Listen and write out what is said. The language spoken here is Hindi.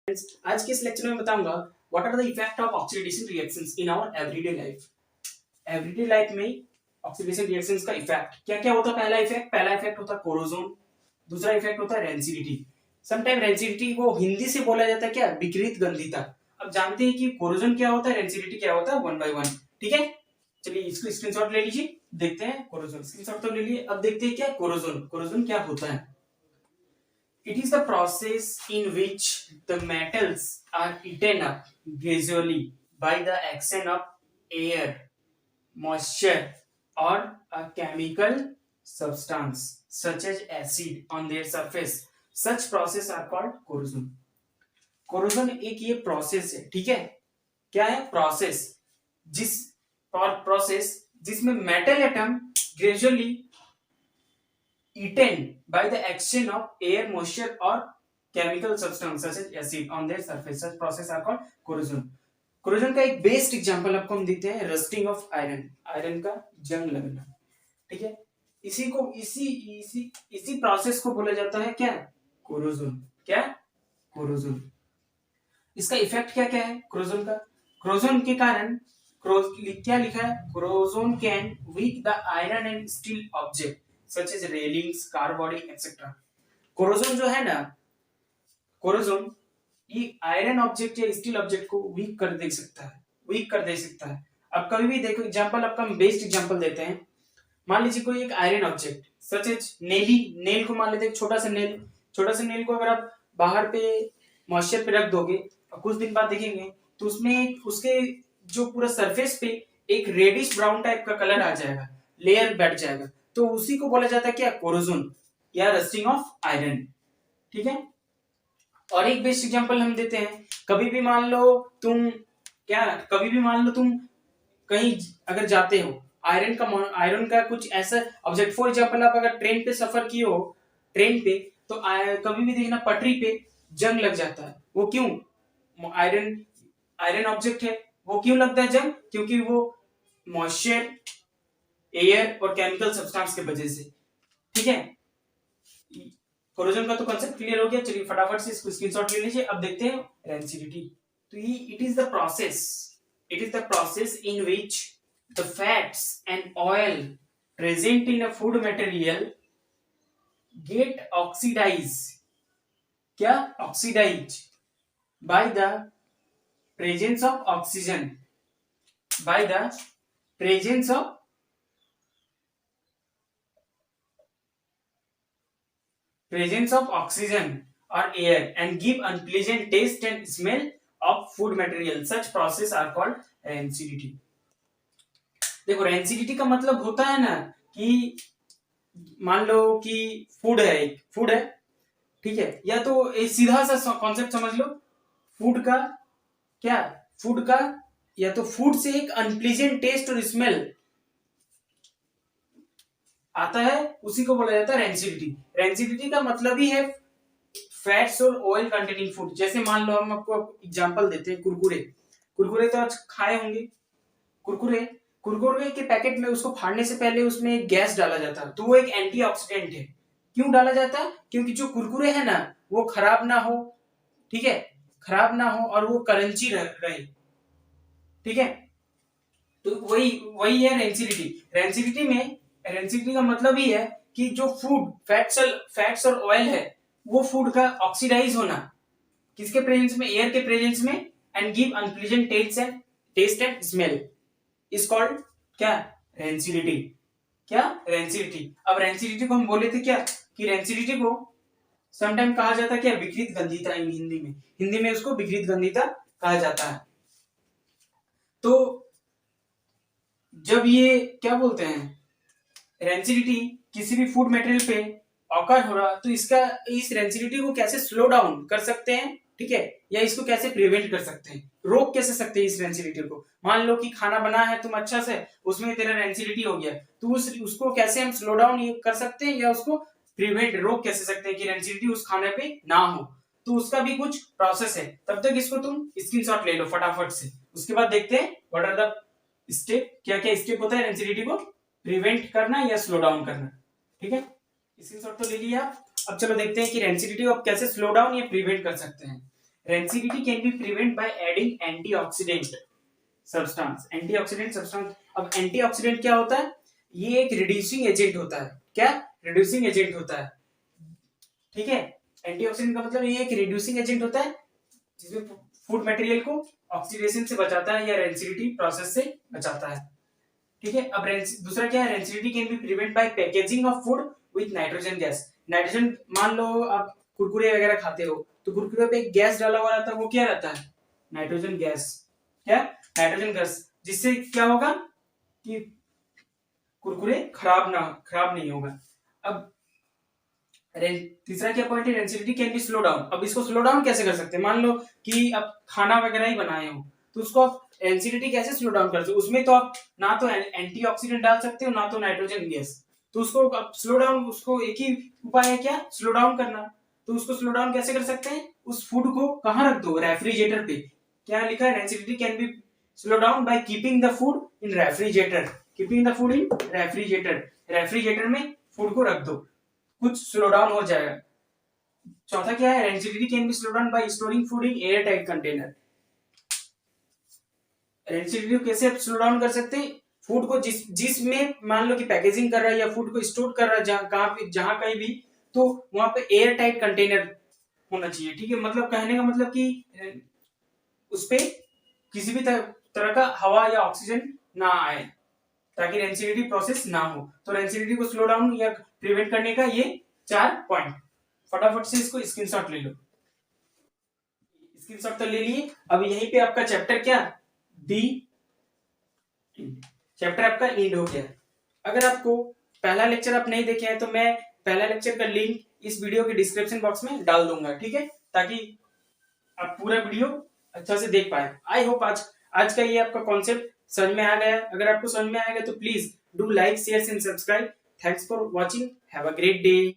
आज के इस लेक्चर में बताऊंगा what are the effect of oxidation reactions in our everyday life. Everyday life में ऑक्सीडेशन रिएक्शंस का इफेक्ट क्या क्या होता है। पहला इफेक्ट होता है कोरोजन। दूसरा इफेक्ट होता है रेंसिडिटी। समटाइम रेंसिडिटी को हिंदी से बोला जाता है क्या, विकृत गंधिता। अब जानते हैं कि कोरोजन क्या होता है, रेंसिडिटी क्या होता है, वन बाय वन। ठीक है, चलिए इसको स्क्रीनशॉट ले लीजिए, देखते हैं कोरोजन। स्क्रीनशॉट तो ले लिए, अब देखते हैं क्या कोरोजन। कोरोजन क्या होता है। It is the process in which the metals are eaten up gradually by the action of air, moisture, or a chemical substance such as acid on their surface. Such process are called corrosion. Corrosion एक ये प्रोसेस है, ठीक है। क्या है प्रोसेस, जिसमें metal atom gradually eaten by the action of air, moisture or chemical substance such as acid on their surface. Such process are called corrosion. corrosion का एक बेस्ट एग्जांपल आपको हम देते हैं, रस्टिंग ऑफ आयरन, आयरन का जंग लगना। ठीक है, इसी प्रोसेस को बोला जाता है क्या, corrosion। क्या, corrosion। इसका इफेक्ट क्या क्या है corrosion का। corrosion के कारण क्या लिखा है, corrosion can weak the iron and steel object such as railings, car body, etc. Corrosion जो है ना, कोरोजन ये आयरन ऑब्जेक्ट या स्टील ऑब्जेक्ट को वीक कर दे सकता है। अब कभी भी देखो एग्जांपल, आपका हम बेस्ट एग्जांपल देते हैं। मान लीजिए कोई एक iron object such as nail को मान लेते हैं, छोटा सा नेल को अगर आप बाहर पे मॉइस्चर पे रख दोगे और कुछ दिन बाद देखेंगे तो उसमें उसके जो पूरा सरफेस पे एक रेडिश ब्राउन टाइप का कलर आ जाएगा, लेयर बैठ जाएगा, तो उसी को बोला जाता है क्या, कोरोजन या रस्टिंग ऑफ आयरन। ठीक है, और एक बेस्ट एग्जांपल हम देते हैं। कभी भी मान लो तुम कहीं अगर जाते हो, आयरन का कुछ ऐसा ऑब्जेक्ट, फॉर एग्जांपल आप अगर ट्रेन पे सफर किए हो, ट्रेन पे तो कभी भी देखना पटरी पे जंग लग जाता है। वो क्यों, आयरन ऑब्जेक्ट है, वो क्यों लगता है जंग, क्योंकि वो मॉइस्चर, एयर और केमिकल सब्सटेंस के वजह से। ठीक है, कोरोजन का तो कांसेप्ट क्लियर हो गया। चलिए फटाफट से इसको स्क्रीनशॉट ले लीजिए। अब देखते हैं रेंसिडिटी। तो ये it is the process in which the fats and oil present in a food material get oxidise, क्या, oxidise by the presence of oxygen, by the presence of oxygen or air and give unpleasant taste and smell of food material. Such process are called rancidity. देखो रेंसिडिटी का मतलब होता है ना कि मान लो कि फूड है, ठीक है, या तो एक सीधा सा कॉन्सेप्ट समझ लो, फूड का या तो फूड से एक अनप्लीजेंट टेस्ट और स्मेल आता है, उसी को बोला जाता है रेंसिडिटी। रेंसिडिटी का मतलब ही है फैट्स और ऑयल कंटेनिंग फूड। जैसे मान लो हम आपको एग्जांपल देते हैं, कुरकुरे तो आज खाए होंगे। कुरकुरे के पैकेट में उसको फाड़ने से पहले उसमें एक गैस डाला जाता है, तो वो एक एंटीऑक्सीडेंट है। क्यों डाला जाता है, क्योंकि जो कुरकुरे है ना वो खराब ना हो, ठीक है, खराब ना हो और वो क्रंची रहे। ठीक है, तो वही है रेंसिडिटी। रेंसिडिटी का मतलब ही है कि जो फूड फैट्स और ऑयल है वो फूड का ऑक्सीडाइज होना, किसके प्रेजेंस में, एयर के प्रेजेंस में, and give unpleasant taste and smell is called क्या, रेंसिडिटी। क्या, रेंसिडिटी। अब रेंसिडिटी को हम बोले थे क्या, कि रेंसिडिटी को समटाइम कहा जाता है क्या, विकृत गंधिता। हिंदी में उसको विकृत गंधिता कहा जाता है। तो जब ये क्या बोलते हैं, रेंसिडिटी किसी भी फूड मटेरियल पे ऑकर हो रहा, तो इस रेंसिडिटी को कैसे स्लो डाउन कर सकते हैं, ठीक है, या इसको कैसे प्रिवेंट कर सकते हैं, रोक कैसे सकते हैं इस रेंसिडिटी को। मान लो कि खाना बना है तुम अच्छा से, उसमें तेरा रेंसिडिटी हो गया, तो उसको कैसे हम स्लो डाउन कर सकते हैं या उसको रोक कैसे सकते हैं कि रेंसिडिटी उस खाने पे ना हो। तो उसका भी कुछ प्रोसेस है। तब तक इसको तुम स्क्रीनशॉट ले लो फटाफट से, उसके बाद देखते हैं व्हाट आर द स्टेप, क्या क्या स्टेप होता है रेंसिडिटी को प्रिवेंट करना या स्लो डाउन करना। ठीक है, स्क्रीनशॉट तो ले लिया। अब चलो देखते हैं कि रेंसिडिटी को कैसे स्लो डाउन या प्रिवेंट कर सकते हैं। Rancidity can be prevent by adding antioxidant substance. Antioxidant substance, अब एंटीऑक्सीडेंट क्या होता है? ये एक रिड्यूसिंग एजेंट होता है। क्या? रिड्यूसिंग एजेंट होता है। ठीक है, एंटीऑक्सीडेंट का मतलब ये एक रिड्यूसिंग एजेंट होता है जिसमें फूड मटेरियल को ऑक्सीडेशन से बचाता है या रेंसिडिटी प्रोसेस से बचाता है। ठीक है, अब दूसरा क्या है? Rancidity can be prevent by packaging of food with nitrogen gas. Nitrogen, मान लो आप कुरकुरे वगैरह खाते हो तो कुरकुरे पे एक गैस डाला हुआ रहता है, वो क्या रहता है? Nitrogen gas. क्या? नाइट्रोजन गैस, जिससे क्या होगा कि कुरकुरे खराब नहीं होगा। अब तीसरा क्या पॉइंट है? Rancidity can be slow down. अब इसको स्लो डाउन कैसे कर सकते हैं? मान लो कि आप खाना वगैरह ही बनाए हो तो उसको आप रेंसिडिटी कैसे स्लो डाउन कर सकते हो? उसमें तो आप ना तो एंटीऑक्सीडेंट डाल सकते हो ना तो नाइट्रोजन गैस। तो उसको आप स्लो डाउन, उसको एक ही उपाय है, क्या? स्लो डाउन करना। तो उसको स्लो डाउन कैसे कर सकते हैं? उस फूड को कहाँ रख दो? रेफ्रिजरेटर पे। क्या लिखा है? Rancidity can be slow down by keeping the food in refrigerator. Keeping the food in refrigerator, refrigerator में फूड को रख दो, कुछ स्लो डाउन हो जाएगा। चौथा क्या है? Rancidity can be slow down by storing food in air tight container. Rancidity को कैसे स्लो डाउन कर सकते हैं? फूड को जिसमें मान लो कि पैकेजिंग कर रहा है या फूड को स्टोर कर रहा है जहां कहीं भी, तो वहां पे एयर टाइट कंटेनर होना चाहिए। ठीक है, मतलब कहने का मतलब कि उस पे किसी भी तरह का हवा या ऑक्सीजन ना आए ताकि रेंसिडिटी प्रोसेस ना हो। तो रेंसिडिटी को स्लो डाउन या प्रिवेंट करने का ये 4 पॉइंट। फटाफट से इसको स्क्रीनशॉट ले लो। स्क्रीनशॉट तो ले लिए। अब यहीं पे आपका चैप्टर क्या? दी चैप्टर आपका एंड हो गया। अगर आपको पहला लेक्चर आप नहीं देखे हैं तो मैं पहला लेक्चर का लिंक इस वीडियो के डिस्क्रिप्शन बॉक्स में डाल दूंगा। ठीक है, ताकि आप पूरा वीडियो अच्छा से देख पाए। आई होप आज का ये आपका कॉन्सेप्ट समझ में आ गया। अगर आपको समझ में आएगा तो please do like share and subscribe. Thanks for watching, have a great day.